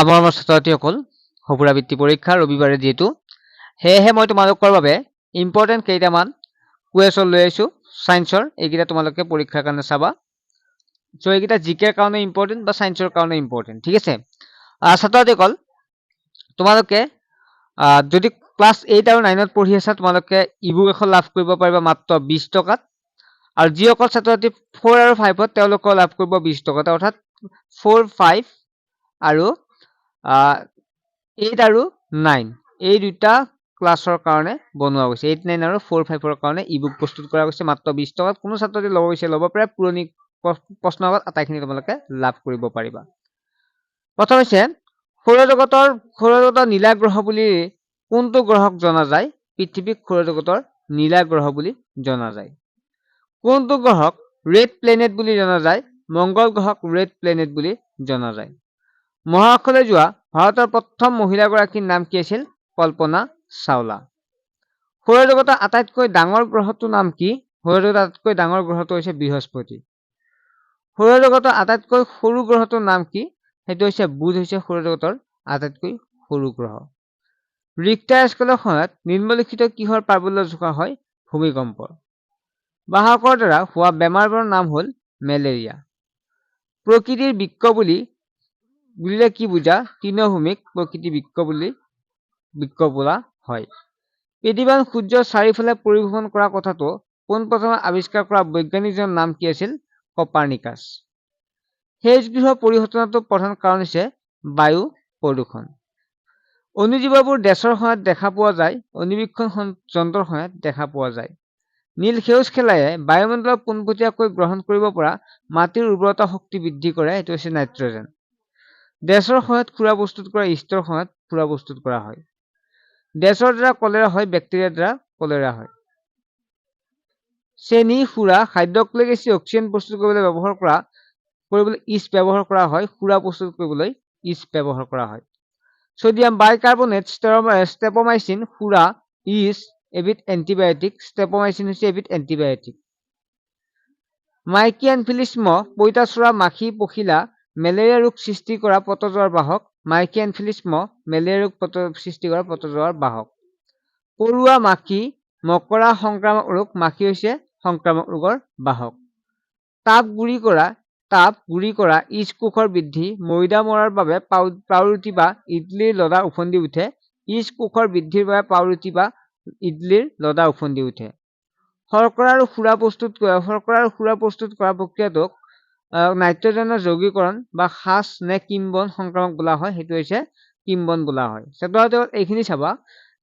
মৰমৰ ছাত্ৰ-ছাত্ৰীসকল, সঁফুৰা বৃত্তি পৰীক্ষা ৰবিবাৰে যিহেতু, সেয়েহে মই তোমালোকৰ বাবে ইম্পৰ্টেণ্ট কেইটামান কুৱেশ্যন লৈ আহিছোঁ ছায়েন্সৰ। এইকেইটা তোমালোকে পৰীক্ষাৰ কাৰণে চাবা। চ' এইকেইটা জিকেৰ কাৰণে ইম্পৰ্টেণ্ট বা ছায়েন্সৰ কাৰণে ইম্পৰ্টেণ্ট, ঠিক আছে। ছাত্ৰ-ছাত্ৰীসকল, তোমালোকে যদি ক্লাছ 8 আৰু 9ত পঢ়ি আছা, তোমালোকে ইবুক এখন লাভ কৰিব পাৰিবা মাত্ৰ 20 টকাত। আৰু যিসকল ছাত্ৰ-ছাত্ৰী 4 আৰু 5ত তেওঁলোকেও লাভ কৰিব 20 টকাত, অৰ্থাৎ 4, 5 আৰু 8 আৰু 9 এই দুটা ক্লাছৰ কাৰণে বনোৱা গৈছে। 8, 9 আৰু 4, 5ৰ কাৰণে ইবুক প্ৰস্তুত কৰা গৈছে মাত্ৰ 20 টকাত। কোনো ছাত্ৰই ল'ব বিচাৰে ল'ব পাৰে, পুৰণি প্ৰশ্নকাকত আটাইখিনি তোমালোকে লাভ কৰিব পাৰিবা। প্ৰথম হৈছে সৌৰজগতৰ নীলা গ্ৰহ বুলি কোনটো গ্ৰহক জনা যায়? পৃথিৱীক সৌৰজগতৰ নীলা গ্ৰহ বুলি জনা যায়। কোনটো গ্ৰহক ৰেড প্লেনেট বুলি জনা যায়? মংগল গ্ৰহক ৰেড প্লেনেট বুলি জনা যায়। মহাকাশলৈ যোৱা ভাৰতৰ প্ৰথম মহিলাগৰাকীৰ নাম কি আছিল? কল্পনা চাওলা। সৌৰজগতৰ আটাইতকৈ ডাঙৰ গ্ৰহটোৰ নাম কি? সৌৰজগতৰ আটাইতকৈ ডাঙৰ গ্ৰহটো হৈছে বৃহস্পতি। সৌৰজগতৰ আটাইতকৈ সৰু গ্ৰহটোৰ নাম কি? সেইটো হৈছে বুধ, হৈছে সৌৰজগতৰ আটাইতকৈ সৰু গ্ৰহ। ৰিক্টাৰ স্কেলৰ সহায়ত নিম্নলিখিত কিহৰ প্ৰাবল্য জোখা হয়? ভূমিকম্পৰ। বাহকৰ দ্বাৰা হোৱা বেমাৰবোৰৰ নাম হ'ল মেলেৰিয়া। প্ৰকৃতিৰ বৃক্ক বুলিলে কি বুজা? তৃণভূমিক প্ৰকৃতিৰ বৃক্ক বোলা হয়। পৃথিৱীখন সূৰ্যৰ চাৰিওফালে পৰিভ্ৰমণ কৰা কথাটো পোনপ্ৰথমে আৱিষ্কাৰ কৰা বৈজ্ঞানিকজনৰ নাম কি আছিল? কপাৰ্নিকাছ। সেউজ গৃহ পৰিঘটনাটোৰ প্ৰধান কাৰণ হৈছে বায়ু প্ৰদূষণ। অণুজীৱবোৰ ডেছৰ সহায়ত দেখা পোৱা যায়? অণুবীক্ষণ যন্ত্ৰৰ সহায়ত দেখা পোৱা যায়। নীল সেউজ খেলাইয়ে বায়ুমণ্ডলত পোনপটীয়াকৈ গ্ৰহণ কৰিব পৰা মাটিৰ উৰ্বৰতা শক্তি বৃদ্ধি কৰে, এইটো হৈছে নাইট্ৰজেন। ডেছৰ সহায়ত খুৰা প্ৰস্তুত কৰা ইষ্টৰ সহায়ত খুৰা প্ৰস্তুত কৰা হয়। ডেছৰ দ্বাৰা কলেৰা হয়? বেক্টেৰিয়াৰ দ্বাৰা কলেৰা হয়। চেনি, সুৰা, হাইড্ৰক্সিক অক্সিজেন প্ৰস্তুত কৰিবলৈ ইষ্ট ব্যৱহাৰ কৰা হয়। সুৰা প্ৰস্তুত কৰিবলৈ ইষ্ট ব্যৱহাৰ কৰা হয়। ছডিয়াম বাইকাৰ্বনেট, ষ্ট্ৰেপমাইচিন, সুৰা, ইষ্ট এবিধ এন্টিবায়টিক। ষ্ট্ৰেপমাইচিন হৈছে এবিধ এন্টিবায়টিক। মাইকী এনফিলিছ মহ, পঁইতাচোৰা, মাখি, পখিলা মেলেৰিয়া ৰোগ সৃষ্টি কৰা পতজোৱাৰ বাহক। মাইকী এনফিলিছ মহ মেলেৰিয়া ৰোগ সৃষ্টি কৰা পতজোৱাৰ বাহক। পৰুৱা, মাখি, মকৰা সংক্ৰামক ৰোগ। মাখি হৈছে সংক্ৰামক ৰোগৰ বাহক। তাপ গুৰি কৰা ইষ্ট কোষৰ বৃদ্ধি। ময়দা মৰাৰ বাবে পাওৰুটি বা ইডলিৰ লদা উফন্দি উঠে। ইষ্ট কোষৰ বৃদ্ধিৰ বাবে পাওৰুটি বা ইডলিৰ লদা উফন্দি উঠে। শৰ্কৰা আৰু সুৰা প্ৰস্তুত কৰা প্ৰক্ৰিয়াটোক নাইট্ৰজেনৰ যৌগীকৰণ বা সাজ নে কিম্বন সংক্ৰামক বোলা হয়? সেইটো হৈছে কিম্বন বোলা হয়। এইখিনি চাবা।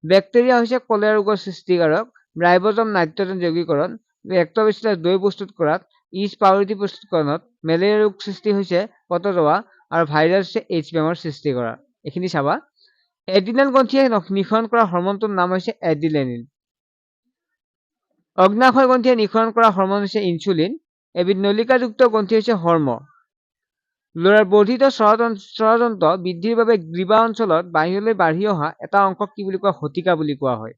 বেক্টেৰিয়া হৈছে কলেৰা ৰোগৰ সৃষ্টিকাৰক। ৰাইবজম নাইট্ৰজেন যৌগীকৰণ। লেক্ট'বেচিলাছ দৈ প্ৰস্তুত কৰাত। ইষ্ট পাউৰুটি প্ৰস্তুতকৰণত। মেলেৰিয়া ৰোগ সৃষ্টি হৈছে পতজোৱা আৰু ভাইৰাছ হৈছে H-বেমাৰ সৃষ্টি কৰা। এইখিনি চাবা। এড্ৰিনেল গ্ৰন্থিয়ে নিঃসৰণ কৰা হৰমনটোৰ নাম হৈছে এড্ৰিনেলিন। অগ্ন্যাশয় গ্ৰন্থিয়ে নিঃসৰণ কৰা হৰমন হৈছে ইনচুলিন। এবিধ নলিকাযুক্ত গ্ৰন্থি হৈছে হৰ্ম। ল'ৰাৰ বৰ্ধিত ষড়যন্ত্ৰ বৃদ্ধিৰ বাবে গ্ৰীবা অঞ্চলত বাহিৰলৈ বাঢ়ি অহা এটা অংশক কি বুলি কোৱা? শতিকা বুলি কোৱা হয়।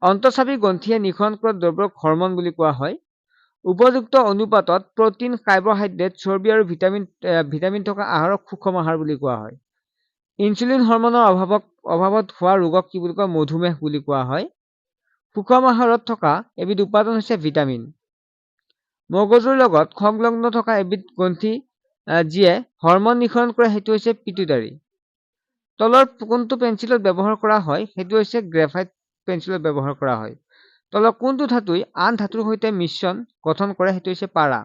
অন্তঃস্ৰাৱী গ্ৰন্থিয়ে নিঃসৰণ কৰা দ্ৰব্যক হৰমন বুলি কোৱা হয়। উপযুক্ত অনুপাতত প্ৰটিন, কাৰ্বহাইড্ৰেট, চৰ্বি আৰু ভিটামিন থকা আহাৰক সুষম আহাৰ বুলি কোৱা হয়। ইনচুলিন হৰমনৰ অভাৱত হোৱা ৰোগক কি বুলি কোৱা? মধুমেহ বুলি কোৱা হয়। সুষম আহাৰত থকা এবিধ উপাদান হৈছে ভিটামিন। মগজুৰ লগত সংলগ্ন থকা এবিধ গ্ৰন্থি যিয়ে হৰমন নিঃসৰণ কৰে, সেইটো হৈছে পিটুইটাৰী। তলৰ কোনটো পেঞ্চিলত ব্যৱহাৰ কৰা হয়? সেইটো হৈছে গ্ৰেফাইট পেঞ্চিলত ব্যৱহাৰ কৰা হয়। তলৰ কোনটো ধাতুই আন ধাতুৰ সৈতে মিশ্ৰণ গঠন কৰে? সেইটো হৈছে পাৰা।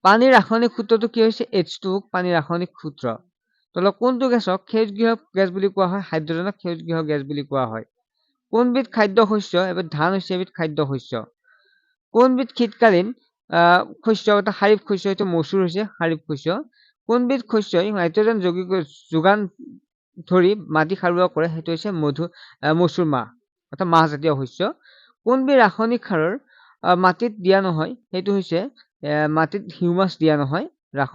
পানীৰ ৰাসায়নিক সূত্ৰটো কি হৈছে? H2O, পানীৰ ৰাসায়নিক সূত্ৰ। তলৰ কোনটো গেছক সেউজগৃহ গেছ বুলি কোৱা হয়? হাইড্ৰজেনক সেউজগৃহ গেছ বুলি কোৱা হয়। কোনবিধ খাদ্য শস্য? এবিধ ধান হৈছে এবিধ খাদ্য শস্য। কোনবিধ শীতকালীন শস্য এটা খাৰিফ শস্য? এইটো মচুৰ হৈছে খাৰিফ শস্য। কোনবিধ শস্যই নাইট্ৰজেন যোগান ধৰি মাটি সাৰুৱা কৰে? সেইটো হৈছে মচুৰ মাহ, অৰ্থাৎ মাহজাতীয় শস্য। কোনবিধ ৰাসায়নিক সাৰৰ মাটিত দিয়া নহয়? সেইটো হৈছে মাটিত হিউমাছ দিয়া নহয়।